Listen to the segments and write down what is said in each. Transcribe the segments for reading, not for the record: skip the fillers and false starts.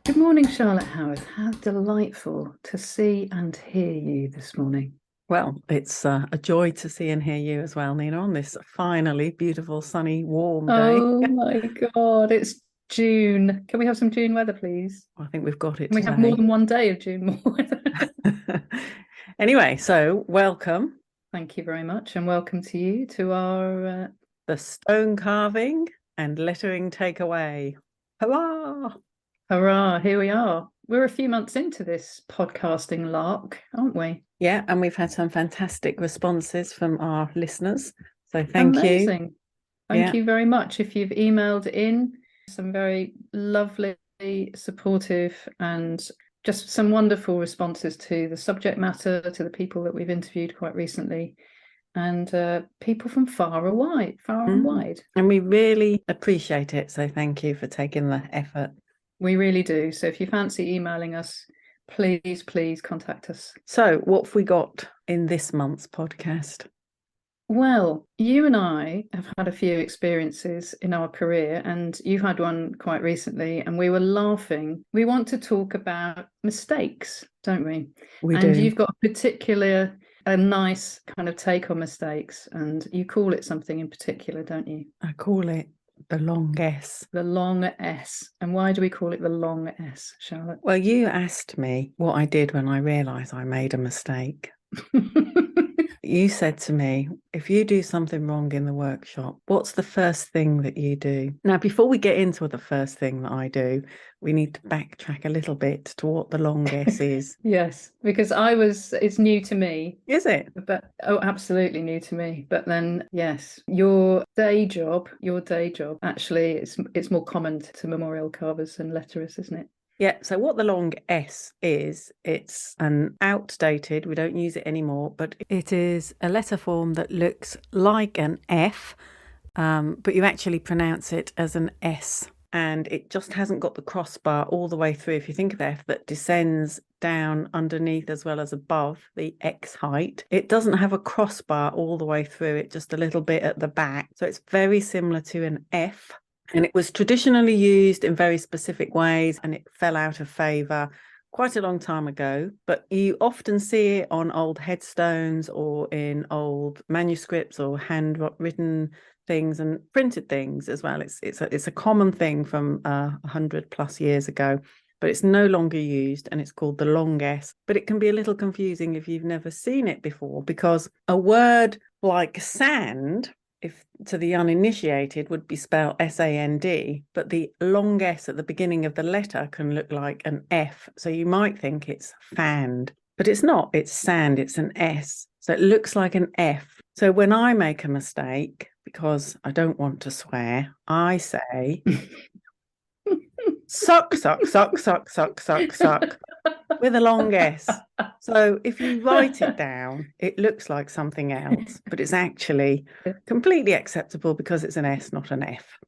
Good morning, Charlotte Howarth. How delightful to see and hear you this morning. Well, it's a joy to see and hear you as well, Nina, on this finally beautiful, sunny, warm day. Oh my God, it's June. Can we have some June weather, please? I think we've got it Can we today. have more than one day of June weather? Anyway, so welcome. Thank you very much, and welcome to you to our the stone carving and lettering takeaway. Hurrah! Hurrah, here we are. We're a few months into this podcasting lark, aren't we? Yeah, and we've had some fantastic responses from our listeners. So thank you. Amazing. Thank you very much. If you've emailed in, some very lovely, supportive, and just some wonderful responses to the subject matter, to the people that we've interviewed quite recently, and people from far and wide. And we really appreciate it. So thank you for taking the effort. We really do. So if you fancy emailing us, please contact us. So what have we got in this month's podcast? Well, you and I have had a few experiences in our career, and you've had one quite recently, and we were laughing. We want to talk about mistakes, don't we? We do. You've got a nice kind of take on mistakes, and you call it something in particular, don't you? I call it the long S. The long S. And why do we call it the long S, Charlotte? Well, you asked me what I did when I realised I made a mistake. You said to me, if you do something wrong in the workshop, what's the first thing that you do? Now, before we get into the first thing that I do, we need to backtrack a little bit to what the long S is. Yes, because it's new to me. Is it? But absolutely new to me. But then, yes, your day job, actually, it's more common to memorial carvers and letterers, isn't it? Yeah, so what the long S is, it's an outdated, we don't use it anymore, but it is a letter form that looks like an F, but you actually pronounce it as an S. And it just hasn't got the crossbar all the way through. If you think of F, that descends down underneath as well as above the X height. It doesn't have a crossbar all the way through it, just a little bit at the back. So it's very similar to an F. And it was traditionally used in very specific ways, and it fell out of favour quite a long time ago. But you often see it on old headstones or in old manuscripts or handwritten things and printed things as well. It's a common thing from 100 plus years ago, but it's no longer used, and it's called the long S. But it can be a little confusing if you've never seen it before, because a word like sand, if to the uninitiated, would be spelled S-A-N-D, but the long S at the beginning of the letter can look like an F. So you might think it's fanned, but it's not. It's sand. It's an S. So it looks like an F. So when I make a mistake, because I don't want to swear, I say, suck, suck, suck, suck, suck, suck, suck, with a long S. So if you write it down, it looks like something else, but it's actually completely acceptable because it's an S, not an F.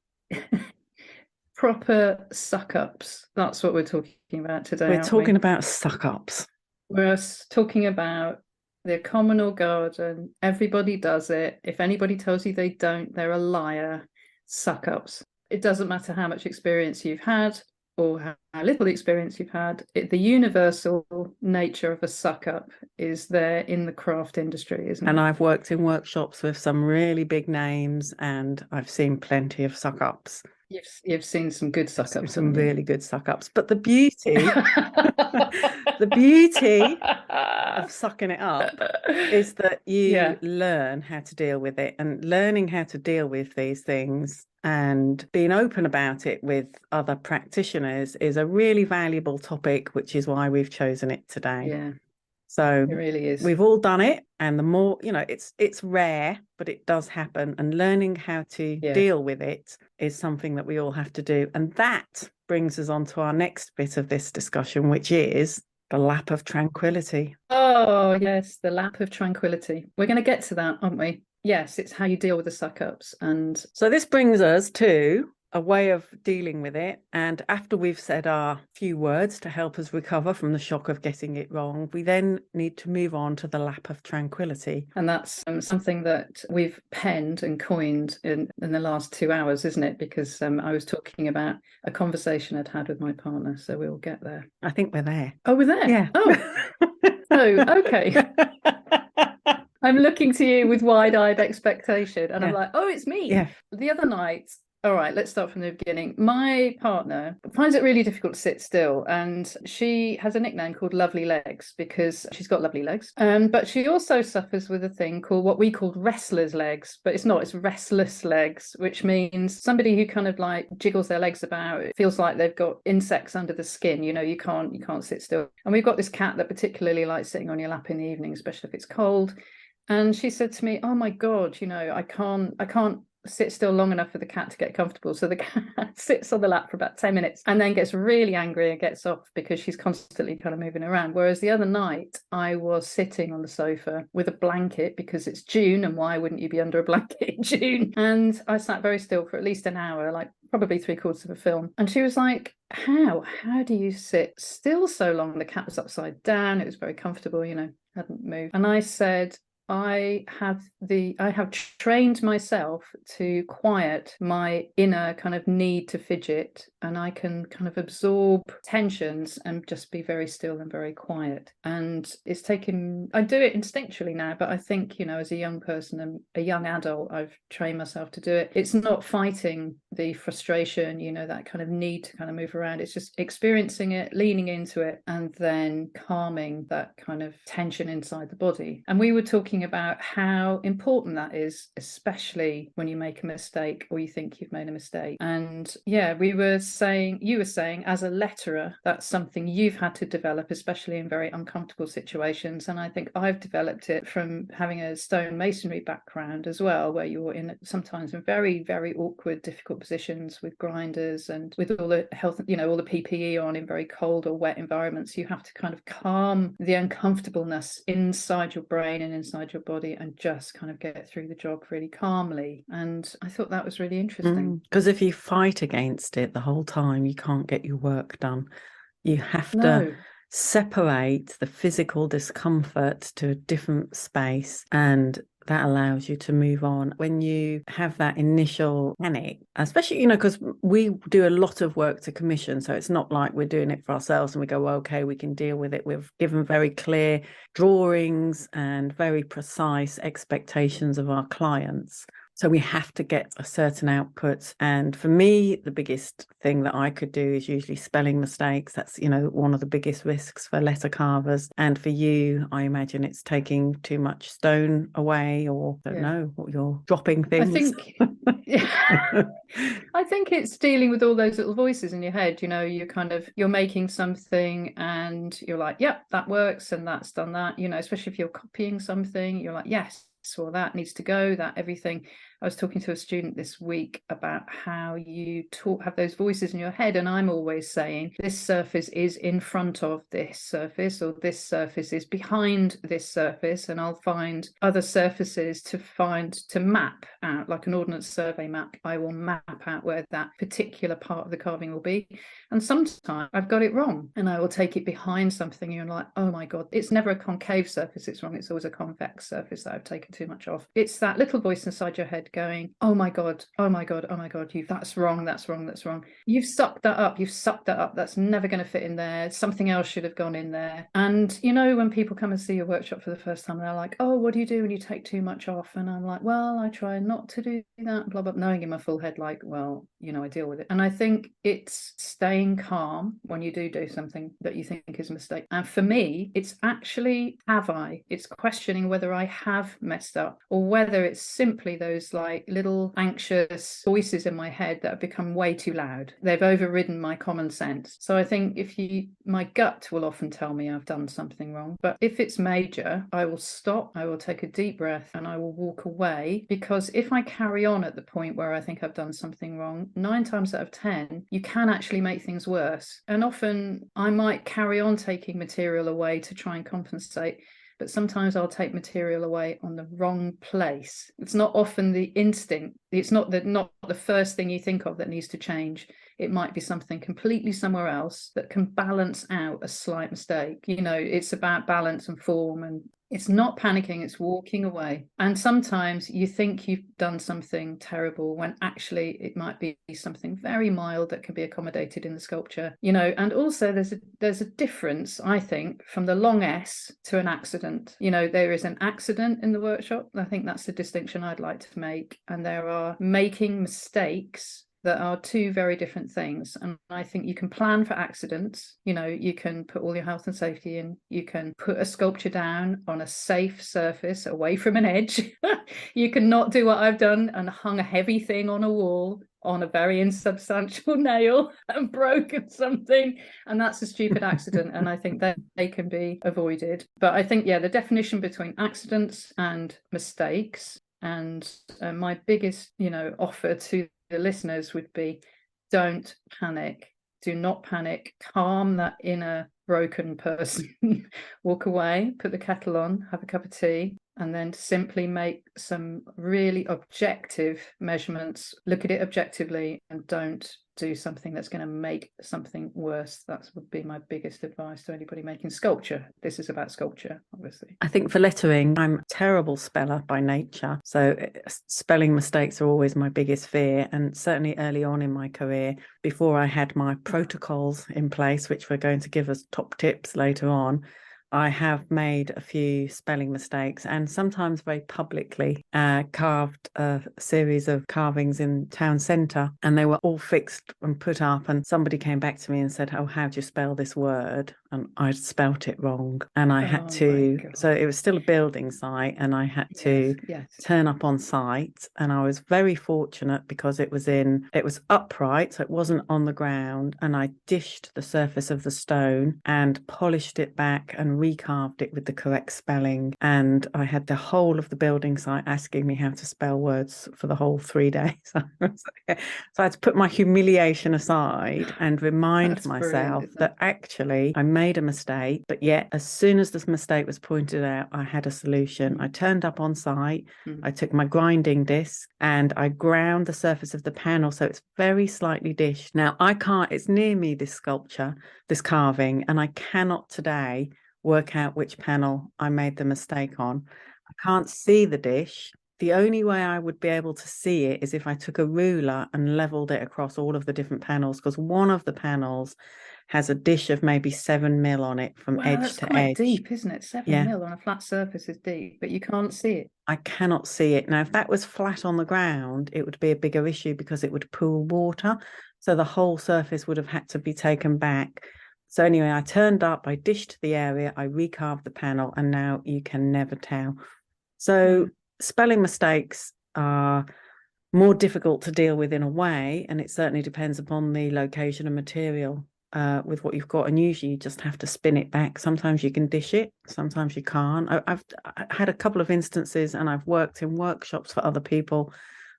Proper suck-ups. That's what we're talking about today. We're talking about suck-ups. We're talking about the common or garden. Everybody does it. If anybody tells you they don't, they're a liar. Suck-ups. It doesn't matter how much experience you've had or how little experience you've had. The universal nature of a suck-up is there in the craft industry, isn't it? And I've worked in workshops with some really big names, and I've seen plenty of suck-ups. You've seen some good suck-ups. Some really good suck-ups. But the beauty of sucking it up is that you learn how to deal with it, and learning how to deal with these things and being open about it with other practitioners is a really valuable topic, which is why we've chosen it today. Yeah. So it really is. We've all done it, and the more, it's rare, but it does happen. And learning how to deal with it is something that we all have to do. And that brings us on to our next bit of this discussion, which is the Lap of Tranquility. Oh, yes, the Lap of Tranquility. We're going to get to that, aren't we? Yes, it's how you deal with the suck-ups. And so this brings us to a way of dealing with it. And after we've said our few words to help us recover from the shock of getting it wrong, we then need to move on to the lap of tranquility. And that's something that we've penned and coined in the last 2 hours, isn't it? Because I was talking about a conversation I'd had with my partner. So we'll get there. I think we're there. Oh, we're there? Yeah. Oh, okay. I'm looking to you with wide-eyed expectation, and I'm like, oh, it's me. Yeah. The other night, all right, let's start from the beginning. My partner finds it really difficult to sit still, and she has a nickname called Lovely Legs because she's got lovely legs. But she also suffers with a thing called what we call wrestler's legs, but it's not, it's restless legs, which means somebody who kind of like jiggles their legs about. It feels like they've got insects under the skin. You know, you can't sit still. And we've got this cat that particularly likes sitting on your lap in the evening, especially if it's cold. And she said to me, oh my God, you know, I can't sit still long enough for the cat to get comfortable. So the cat sits on the lap for about 10 minutes and then gets really angry and gets off because she's constantly kind of moving around. Whereas the other night I was sitting on the sofa with a blanket because it's June, and why wouldn't you be under a blanket in June? And I sat very still for at least an hour, like probably 3/4 of a film. And she was like, how do you sit still so long? The cat was upside down. It was very comfortable, you know, hadn't moved. And I said, I have trained myself to quiet my inner kind of need to fidget, and I can kind of absorb tensions and just be very still and very quiet. And it's taken, I do it instinctually now, but I think, you know, as a young person and a young adult, I've trained myself to do it. It's not fighting the frustration, you know, that kind of need to kind of move around. It's just experiencing it, leaning into it, and then calming that kind of tension inside the body. And we were talking about how important that is, especially when you make a mistake or you think you've made a mistake. And yeah, you were saying as a letterer, that's something you've had to develop, especially in very uncomfortable situations. And I think I've developed it from having a stone masonry background as well, where you're sometimes in very, very awkward, difficult positions with grinders and with all the health, you know, all the PPE on in very cold or wet environments. You have to kind of calm the uncomfortableness inside your brain and inside your body and just kind of get through the job really calmly. And I thought that was really interesting. Because if you fight against it the whole time, you can't get your work done. You have to separate the physical discomfort to a different space, and that allows you to move on. When you have that initial panic, especially, you know, because we do a lot of work to commission, so it's not like we're doing it for ourselves and we go, well, okay, we can deal with it. We've given very clear drawings and very precise expectations of our clients. So we have to get a certain output. And for me, the biggest thing that I could do is usually spelling mistakes. That's, you know, one of the biggest risks for letter carvers. And for you, I imagine it's taking too much stone away, or don't know what you're dropping things. I think it's dealing with all those little voices in your head. You know, you're making something and you're like, yep, that works, and that's done that, you know, especially if you're copying something, you're like, yes, well, that needs to go, that everything. I was talking to a student this week about how you have those voices in your head, and I'm always saying this surface is in front of this surface, or this surface is behind this surface, and I'll find other surfaces to map out, like an ordnance survey map. I will map out where that particular part of the carving will be, and sometimes I've got it wrong, and I will take it behind something, and you're like, oh my God, it's never a concave surface it's wrong, it's always a convex surface that I've taken too much off. It's that little voice inside your head going, oh my God, oh my God, oh my God, that's wrong, that's wrong, that's wrong. You've sucked that up, that's never going to fit in there. Something else should have gone in there. And you know, when people come and see your workshop for the first time, they're like, oh, what do you do when you take too much off? And I'm like, well, I try not to do that, blah, blah, knowing in my full head, like, well, you know, I deal with it. And I think it's staying calm when you do something that you think is a mistake. And for me, it's actually, it's questioning whether I have messed up, or whether it's simply those like little anxious voices in my head that have become way too loud. They've overridden my common sense. So I think my gut will often tell me I've done something wrong. But if it's major, I will stop, I will take a deep breath, and I will walk away. Because if I carry on at the point where I think I've done something wrong, 9 times out of 10, you can actually make things worse. And often I might carry on taking material away to try and compensate. but sometimes I'll take material away on the wrong place. It's not often the instinct. It's not the first thing you think of that needs to change. It might be something completely somewhere else that can balance out a slight mistake. It's about balance and form, and it's not panicking, it's walking away. And sometimes you think you've done something terrible when actually it might be something very mild that can be accommodated in the sculpture. And also there's a difference, I think, from the long S to an accident. There is an accident in the workshop. I think that's the distinction I'd like to make. And there are making mistakes that are two very different things. And I think you can plan for accidents. You can put all your health and safety in. You can put a sculpture down on a safe surface away from an edge. You can not do what I've done and hung a heavy thing on a wall on a very insubstantial nail and broken something, and that's a stupid accident. And I think that they can be avoided. But I think, the definition between accidents and mistakes, and my biggest offer to the listeners would be, don't panic. Do not panic. Calm that inner broken person. Walk away, put the kettle on, have a cup of tea, and then simply make some really objective measurements. Look at it objectively and don't do something that's going to make something worse. That would be my biggest advice to anybody making sculpture. This is about sculpture, obviously. I think for lettering, I'm a terrible speller by nature. So spelling mistakes are always my biggest fear. And certainly early on in my career, before I had my protocols in place, which we're going to give us top tips later on, I have made a few spelling mistakes, and sometimes very publicly. Carved a series of carvings in town centre, and they were all fixed and put up, and somebody came back to me and said, "Oh, how do you spell this word?" And I'd spelt it wrong, and I had to, so it was still a building site, and I had to turn up on site. And I was very fortunate because it was upright, so it wasn't on the ground, and I dished the surface of the stone and polished it back and recarved it with the correct spelling. And I had the whole of the building site asking me how to spell words for the whole 3 days. So I had to put my humiliation aside and remind myself that actually I made a mistake, but yet as soon as this mistake was pointed out, I had a solution. I turned up on site, I took my grinding disc and I ground the surface of the panel so it's very slightly dished. Now it's near me, this sculpture, this carving, and I cannot today work out which panel I made the mistake on. I can't see the dish. The only way I would be able to see it is if I took a ruler and leveled it across all of the different panels, because one of the panels has a dish of maybe 7 mil on it from edge to edge. That's quite deep, isn't it? 7 mil on a flat surface is deep, but you can't see it. I cannot see it. Now, if that was flat on the ground, it would be a bigger issue because it would pool water. So the whole surface would have had to be taken back. So anyway, I turned up, I dished the area, I recarved the panel, and now you can never tell. So spelling mistakes are more difficult to deal with in a way, and it certainly depends upon the location and material with what you've got. And usually you just have to spin it back. Sometimes you can dish it, sometimes you can't. I've had a couple of instances, and I've worked in workshops for other people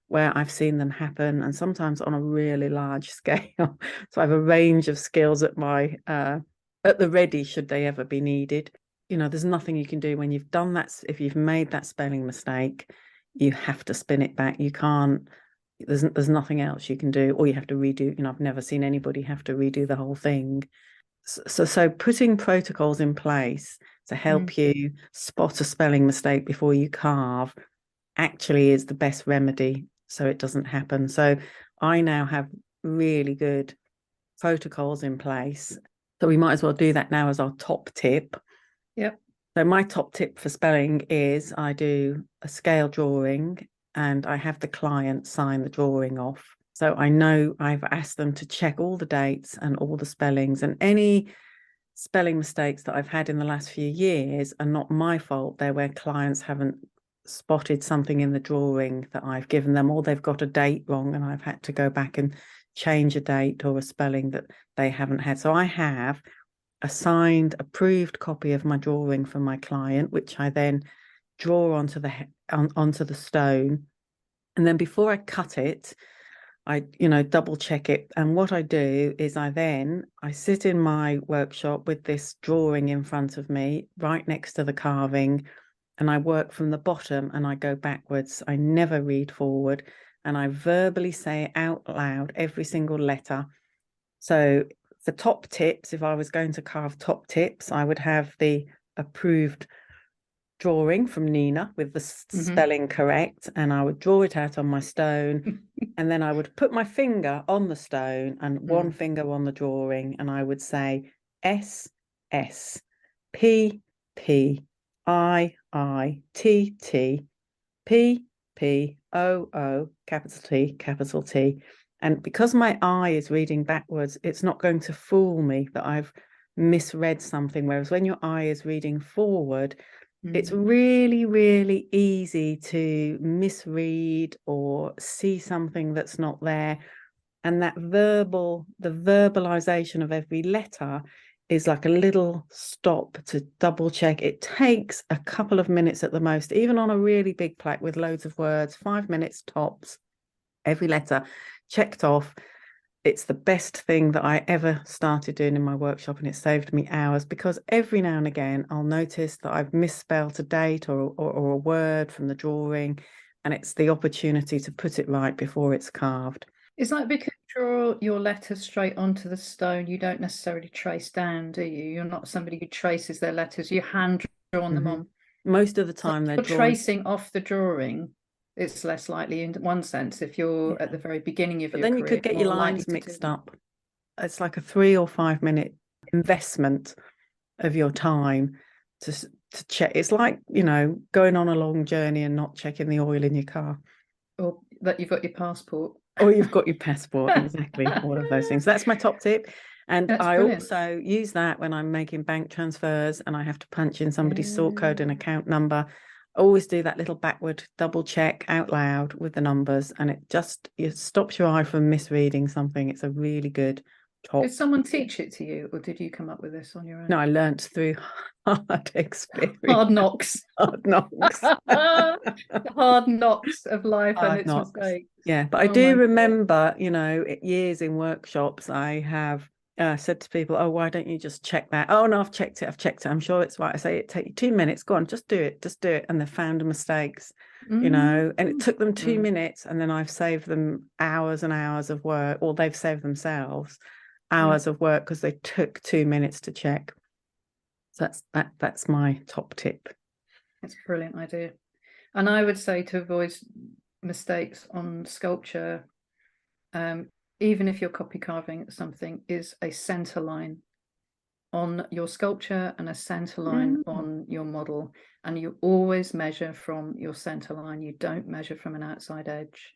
where I've seen them happen, and sometimes on a really large scale. So I have a range of skills at my at the ready should they ever be needed. There's nothing you can do when you've done that. If you've made that spelling mistake, you have to spin it back. You can't. There's nothing else you can do, or you have to redo. I've never seen anybody have to redo the whole thing. So putting protocols in place to help you spot a spelling mistake before you carve actually is the best remedy, so it doesn't happen. So I now have really good protocols in place. So we might as well do that now as our top tip. Yep. So my top tip for spelling is I do a scale drawing and I have the client sign the drawing off. So I know I've asked them to check all the dates and all the spellings, and any spelling mistakes that I've had in the last few years are not my fault. They're where clients haven't spotted something in the drawing that I've given them, or they've got a date wrong and I've had to go back and change a date or a spelling that they haven't had. So I have a signed, approved copy of my drawing from my client, which I then draw onto the stone. And then before I cut it, I, double check it. And what I do is I sit in my workshop with this drawing in front of me, right next to the carving, and I work from the bottom and I go backwards. I never read forward, and I verbally say out loud every single letter. So for top tips, if I was going to carve top tips, I would have the approved drawing from Nina with the spelling correct, and I would draw it out on my stone. And then I would put my finger on the stone and one finger on the drawing, and I would say S S P P I I T T P P O O capital T. And because my eye is reading backwards, it's not going to fool me that I've misread something. Whereas when your eye is reading forward, it's really, really easy to misread or see something that's not there. And the verbalization of every letter is like a little stop to double check. It takes a couple of minutes at the most, even on a really big plaque with loads of words, 5 minutes tops, every letter checked off. It's the best thing that I ever started doing in my workshop, and it saved me hours, because every now and again I'll notice that I've misspelled a date or a word from the drawing, and it's the opportunity to put it right before it's carved. It's like, because you draw your letters straight onto the stone, you don't necessarily trace down, do you? You're not somebody who traces their letters, you hand drawn them on. Most of the time they're tracing off the drawing. It's less likely in one sense if you're at the very beginning of your career. But then you could get your lines mixed up. It's like a 3 or 5 minute investment of your time to check. It's like, going on a long journey and not checking the oil in your car. Or that you've got your passport. Or you've got your passport, exactly. All of those things. That's my top tip. And I also use that when I'm making bank transfers and I have to punch in somebody's sort code and account number. I always do that little backward double check out loud with the numbers, and it stops your eye from misreading something. It's a really good top. Did someone teach it to you, or did you come up with this on your own? No, I learnt through hard experience. Hard knocks. Hard knocks. The hard knocks of life and its mistakes. Yeah, but I do remember, years in workshops, I have said to people, oh, why don't you just check that? Oh, no, I've checked it. I'm sure it's right. I say, it take you 2 minutes. Go on, just do it. And they found mistakes, and it took them 2 minutes. And then I've saved them hours and hours of work, or they've saved themselves hours of work because they took 2 minutes to check. So that's my top tip. It's a brilliant idea. And I would say, to avoid mistakes on sculpture, even if you're copy carving something, is a center line on your sculpture and a center line on your model, and you always measure from your center line. You don't measure from an outside edge.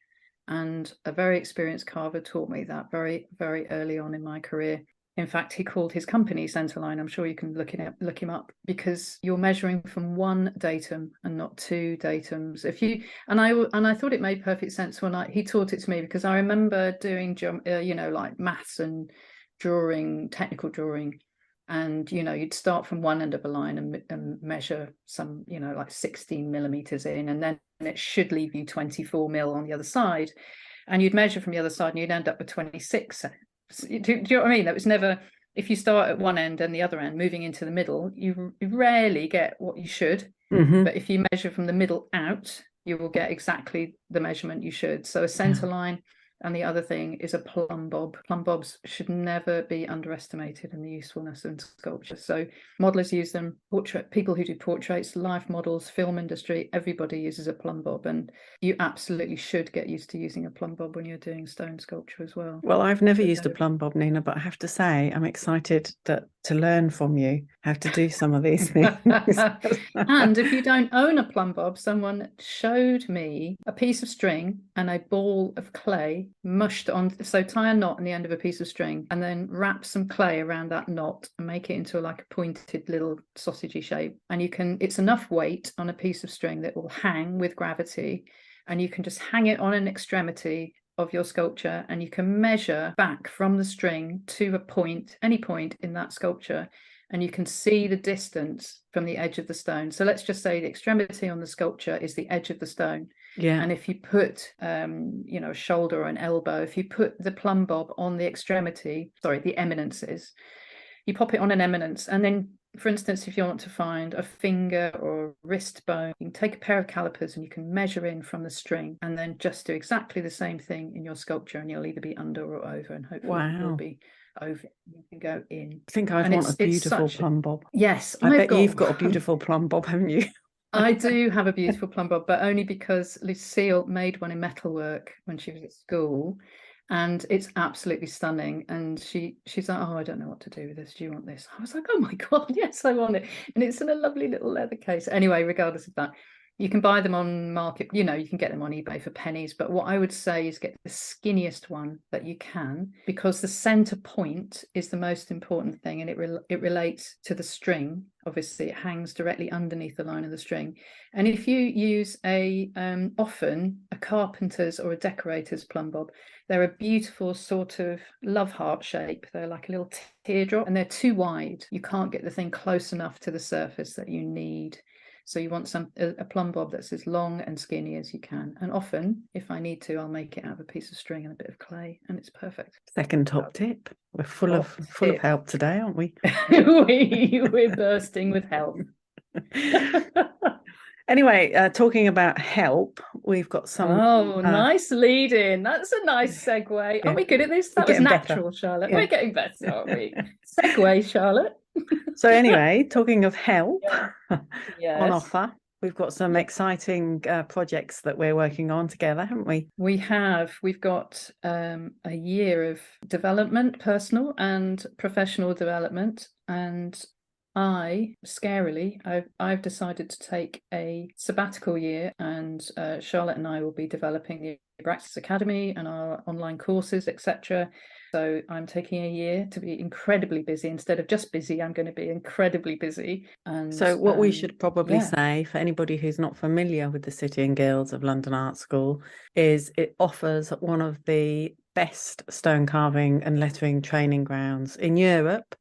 And a very experienced carver taught me that very, very early on in my career. In fact, he called his company Centerline. I'm sure you can look him up, because you're measuring from one datum and not two datums. I thought it made perfect sense when he taught it to me, because I remember doing like maths and drawing, technical drawing, and you'd start from one end of a line and measure some like 16 millimeters in, and then it should leave you 24 mil on the other side, and you'd measure from the other side and you'd end up with 26. Do you know what I mean? That was never, if you start at one end and the other end moving into the middle, you rarely get what you should. But if you measure from the middle out, you will get exactly the measurement you should. So a center line. And the other thing is a plumb bob. Plumb bobs should never be underestimated in the usefulness of sculpture. So modelers use them, people who do portraits, life models, film industry, everybody uses a plumb bob. And you absolutely should get used to using a plumb bob when you're doing stone sculpture as well. Well, I've never used a plumb bob, Nina, but I have to say I'm excited to learn from you how to do some of these things. And if you don't own a plumb bob, someone showed me a piece of string and a ball of clay mushed on. So tie a knot on the end of a piece of string and then wrap some clay around that knot and make it into like a pointed little sausagey shape. And it's enough weight on a piece of string that will hang with gravity, and you can just hang it on an extremity of your sculpture, and you can measure back from the string to a point, any point in that sculpture, and you can see the distance from the edge of the stone. So let's just say the extremity on the sculpture is the edge of the stone. Yeah. And if you put, you know, a shoulder or an elbow, if you put the plumb bob on the extremity, sorry, the eminences, you pop it on an eminence, and then, for instance, if you want to find a finger or wrist bone, you can take a pair of calipers and you can measure in from the string, and then just do exactly the same thing in your sculpture, and you'll either be under or over, and hopefully you'll be over. You can go in. I think I'd and want a it's beautiful such plumb bob. Yes, I bet you've got a one. beautiful plumb bob, haven't you? I do have a beautiful plumb bob, but only because Lucille made one in metalwork when she was at school, and it's absolutely stunning. And she's like, oh, I don't know what to do with this. Do you want this? I was like, oh my God, yes, I want it. And it's in a lovely little leather case. Anyway, regardless of that, you can buy them on market, you know, you can get them on eBay for pennies. But what I would say is get the skinniest one that you can, because the center point is the most important thing, and it relates to the string. Obviously, it hangs directly underneath the line of the string. And if you use often a carpenter's or a decorator's plumb bob, they're a beautiful sort of love heart shape. They're like a little teardrop, and they're too wide. You can't get the thing close enough to the surface that you need. So you want a plumb bob that's as long and skinny as you can. And often, if I need to, I'll make it out of a piece of string and a bit of clay, and it's perfect. Second top tip. We're full of help today, aren't we? We're bursting with help. Anyway, talking about help, we've got some. Oh, nice lead in. That's a nice segue. Yeah. Aren't we good at this? That was natural, Charlotte. Yeah. We're getting better, aren't we? Segue, Charlotte. So anyway, talking of help Yes. on offer, we've got some exciting projects that we're working on together, haven't we? We have. We've got a year of development, personal and professional development, and I've decided to take a sabbatical year, and Charlotte and I will be developing the Praxis Academy and our online courses, etc. So I'm taking a year to be incredibly busy. Instead of just busy, I'm going to be incredibly busy. And so what we should probably say for anybody who's not familiar with the City and Guilds of London Art School is it offers one of the best stone carving and lettering training grounds in Europe.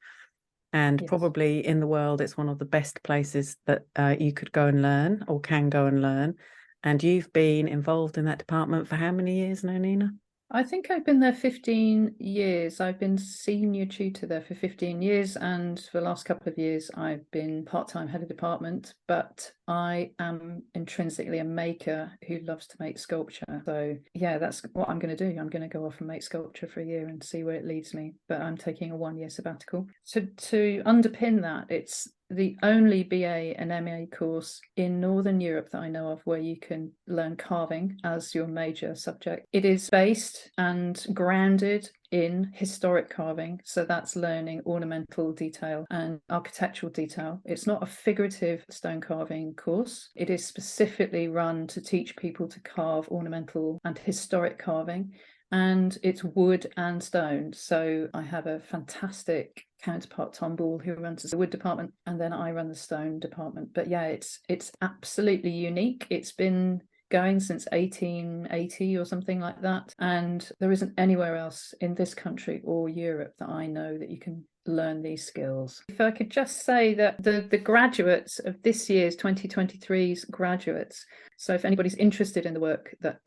And probably in the world, it's one of the best places that you could go and learn, or can go and learn. And you've been involved in that department for how many years now, Nina? I think I've been there 15 years. I've been senior tutor there for 15 years. And for the last couple of years, I've been part-time head of department. But I am intrinsically a maker who loves to make sculpture. So yeah, that's what I'm going to do. I'm going to go off and make sculpture for a year and see where it leads me. But I'm taking a 1-year sabbatical. So to underpin that, it's the only BA and MA course in Northern Europe that I know of where you can learn carving as your major subject. It is based and grounded in historic carving, so that's learning ornamental detail and architectural detail. It's not a figurative stone carving course. It is specifically run to teach people to carve ornamental and historic carving, and it's wood and stone. So I have a fantastic counterpart, Tom Ball, who runs the wood department, and then I run the stone department. But yeah, it's absolutely unique. It's been going since 1880 or something like that, and there isn't anywhere else in this country or Europe that I know that you can learn these skills. If I could just say that the graduates of this year's 2023's graduates, so if anybody's interested in the work that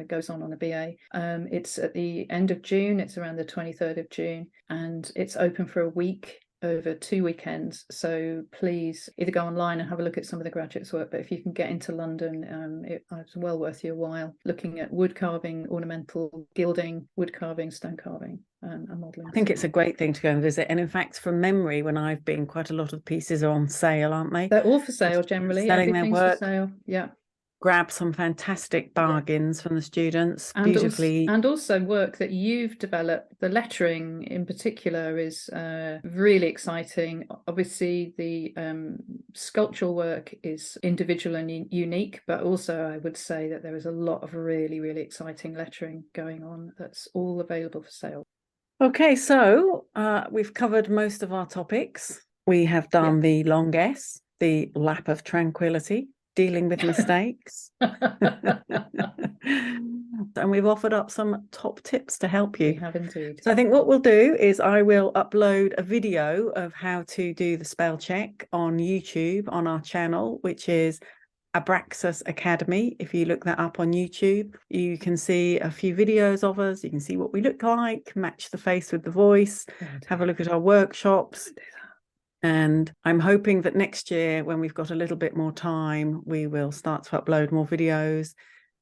goes on a BA, it's at the end of June. It's around the 23rd of June, and it's open for a week over 2 weekends. So please either go online and have a look at some of the graduates' work, but if you can get into London, it's well worth your while looking at wood carving, ornamental gilding, wood carving, stone carving, and modelling. I think it's a great thing to go and visit. And in fact, from memory, when I've been, quite a lot of pieces are on sale, aren't they? They're all for sale generally. Selling their work. For sale. Yeah. Grab some fantastic bargains from the students, and beautifully. And also work that you've developed. The lettering in particular is really exciting. Obviously, the sculptural work is individual and unique, but also I would say that there is a lot of really, really exciting lettering going on that's all available for sale. Okay, so we've covered most of our topics. We have done the long S, the Lap of Tranquility, dealing with mistakes. And we've offered up some top tips to help you. We have indeed. So I think what we'll do is I will upload a video of how to do the spell check on YouTube on our channel, which is Abraxas Academy. If you look that up on YouTube, you can see a few videos of us. You can see what we look like, match the face with the voice, have a look at our workshops. And I'm hoping that next year, when we've got a little bit more time, we will start to upload more videos,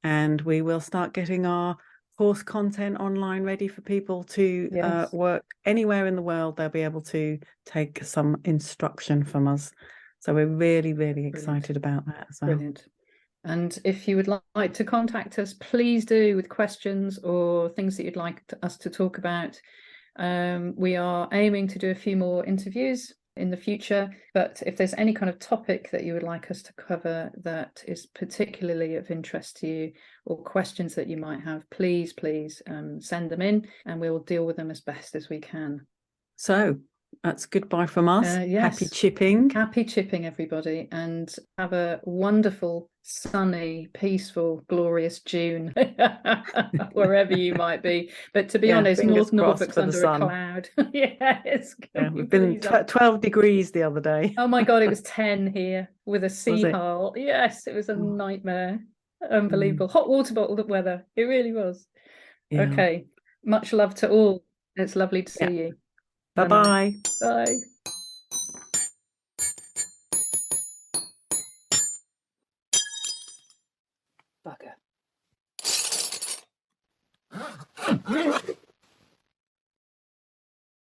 and we will start getting our course content online ready for people to work anywhere in the world. They'll be able to take some instruction from us. So we're really, really excited about that as well. Brilliant. And if you would like to contact us, please do, with questions or things that you'd like us to talk about. We are aiming to do a few more interviews in the future, but if there's any kind of topic that you would like us to cover that is particularly of interest to you, or questions that you might have, please send them in, and we will deal with them as best as we can. So that's goodbye from us. Yes. Happy chipping. Happy chipping, everybody, and have a wonderful, sunny, peaceful, glorious June, wherever you might be. But to be honest, North Norfolk's under a cloud. Yes. We've been 12 degrees the other day. Oh my God, it was 10 here with a sea hull. Yes, it was a nightmare. Unbelievable. Hot water bottle weather. It really was. Yeah. Okay. Much love to all. It's lovely to see you. Bye-bye. Bye. Bugger.